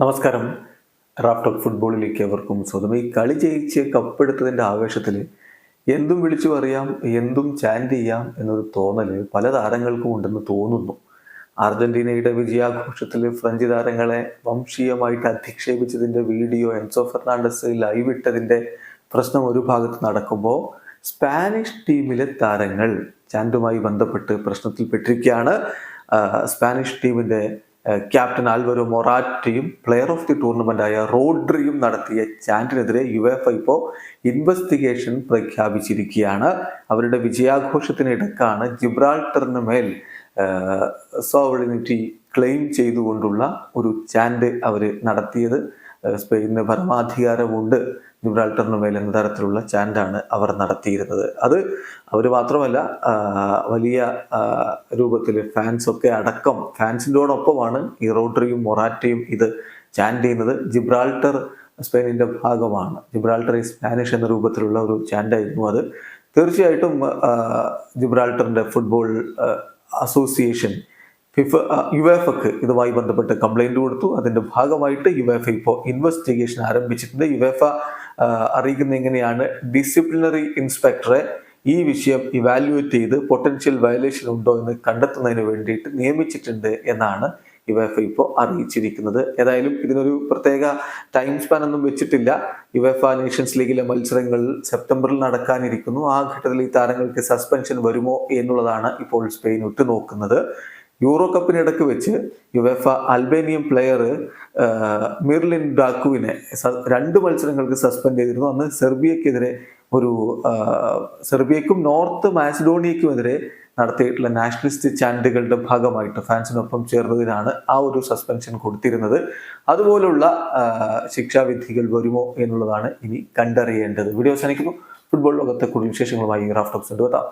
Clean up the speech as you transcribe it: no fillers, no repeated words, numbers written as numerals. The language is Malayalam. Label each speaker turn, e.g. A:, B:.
A: നമസ്കാരം. റാഫ്റ്റോക്ക് ഫുട്ബോളിലേക്ക് എവർക്കും സ്വന്തം. ഈ കളി ജയിച്ച് കപ്പെടുത്തതിൻ്റെ ആവേശത്തിൽ എന്തും വിളിച്ചു പറയാം, എന്തും ചാൻറ്റ് ചെയ്യാം എന്നൊരു തോന്നൽ പല താരങ്ങൾക്കും ഉണ്ടെന്ന് തോന്നുന്നു. അർജന്റീനയുടെ വിജയാഘോഷത്തിൽ ഫ്രഞ്ച് താരങ്ങളെ വംശീയമായിട്ട് അധിക്ഷേപിച്ചതിൻ്റെ വീഡിയോ എൻസോ ഫെർണാണ്ടസ് ലൈവ് ഇട്ടതിൻ്റെ പ്രശ്നം ഒരു ഭാഗത്ത് നടക്കുമ്പോൾ, സ്പാനിഷ് ടീമിലെ താരങ്ങൾ ചാൻറ്റുമായി ബന്ധപ്പെട്ട് പ്രശ്നത്തിൽപ്പെട്ടിരിക്കുകയാണ്. സ്പാനിഷ് ടീമിൻ്റെ ക്യാപ്റ്റൻ ആൽവരോ മൊറാറ്റയും പ്ലെയർ ഓഫ് ദി ടൂർണമെന്റായ റോഡ്രിയും നടത്തിയ ചാൻറ്റിനെതിരെ യുവേഫ ഇപ്പോൾ ഇൻവെസ്റ്റിഗേഷൻ പ്രഖ്യാപിച്ചിരിക്കുകയാണ്. അവരുടെ വിജയാഘോഷത്തിനിടക്കാണ് ജിബ്രാൾട്ടറിന് മേൽ സോവറിനിറ്റി ക്ലെയിം ചെയ്തുകൊണ്ടുള്ള ഒരു ചാൻറ്റ് അവർ നടത്തിയത്. സ്പെയിനിന് പരമാധികാരമുണ്ട് ജിബ്രാൾട്ടറിന് മേൽ എന്ന തരത്തിലുള്ള ചാൻറ്റാണ് അവർ നടത്തിയിരുന്നത്. അത് അവർ മാത്രമല്ല, വലിയ രൂപത്തിൽ ഫാൻസൊക്കെ അടക്കം ഫാൻസിൻ്റെയോടൊപ്പമാണ് ഈ റോഡ്രിയും മൊറാറ്റയും ഇത് ചാൻറ്റ് ചെയ്യുന്നത്. ജിബ്രാൾട്ടർ സ്പെയിനിൻ്റെ ഭാഗമാണ്, ജിബ്രാൾട്ടർ ഈ സ്പാനിഷ് എന്ന രൂപത്തിലുള്ള ഒരു ചാൻറ്റായിരുന്നു അത്. തീർച്ചയായിട്ടും ജിബ്രാൾട്ടറിൻ്റെ ഫുട്ബോൾ അസോസിയേഷൻ യുവേഫക്ക് ഇതുമായി ബന്ധപ്പെട്ട് കംപ്ലൈന്റ് കൊടുത്തു. അതിന്റെ ഭാഗമായിട്ട് യുവേഫ ഇപ്പോൾ ഇൻവെസ്റ്റിഗേഷൻ ആരംഭിച്ചിട്ടുണ്ട്. യുവേഫ അറിയിക്കുന്ന എങ്ങനെയാണ്, ഡിസിപ്ലിനറി ഇൻസ്പെക്ടറെ ഈ വിഷയം ഇവാലുവേറ്റ് ചെയ്ത് പൊട്ടൻഷ്യൽ വയലേഷൻ ഉണ്ടോ എന്ന് കണ്ടെത്തുന്നതിന് വേണ്ടിയിട്ട് നിയമിച്ചിട്ടുണ്ട് എന്നാണ് യുവേഫ ഇപ്പോൾ അറിയിച്ചിരിക്കുന്നത്. ഏതായാലും ഇതിനൊരു പ്രത്യേക ടൈം സ്പാൻ ഒന്നും വെച്ചിട്ടില്ല. യുവേഫ നേഷൻസ് ലീഗിലെ മത്സരങ്ങൾ സെപ്റ്റംബറിൽ നടക്കാനിരിക്കുന്നു. ആ ഘട്ടത്തിൽ ഈ താരങ്ങൾക്ക് സസ്പെൻഷൻ വരുമോ എന്നുള്ളതാണ് ഇപ്പോൾ സ്പെയിൻ ഉറ്റുനോക്കുന്നത്. യൂറോ കപ്പിനിടക്ക് വെച്ച് യുവേഫ അൽബേനിയൻ പ്ലെയർ മിർലിൻ ഡാക്കുവിനെ 2 മത്സരങ്ങൾക്ക് സസ്പെൻഡ് ചെയ്തിരുന്നു. അന്ന് സെർബിയക്കും നോർത്ത് മാസിഡോണിയക്കുമെതിരെ നടത്തിയിട്ടുള്ള നാഷണലിസ്റ്റ് ചാൻറ്റുകളുടെ ഭാഗമായിട്ട് ഫാൻസിനൊപ്പം ചേർന്നതിനാണ് ആ ഒരു സസ്പെൻഷൻ കൊടുത്തിരുന്നത്. അതുപോലുള്ള ശിക്ഷാവിധികൾ വരുമോ എന്നുള്ളതാണ് ഇനി കണ്ടറിയേണ്ടത്. വീഡിയോ അവസാനിക്കുന്നു. ഫുട്ബോൾ ലോകത്തെ കൂടുതൽ വിശേഷങ്ങളുമായി റാഫ്റ്റോക്സ് എത്താം.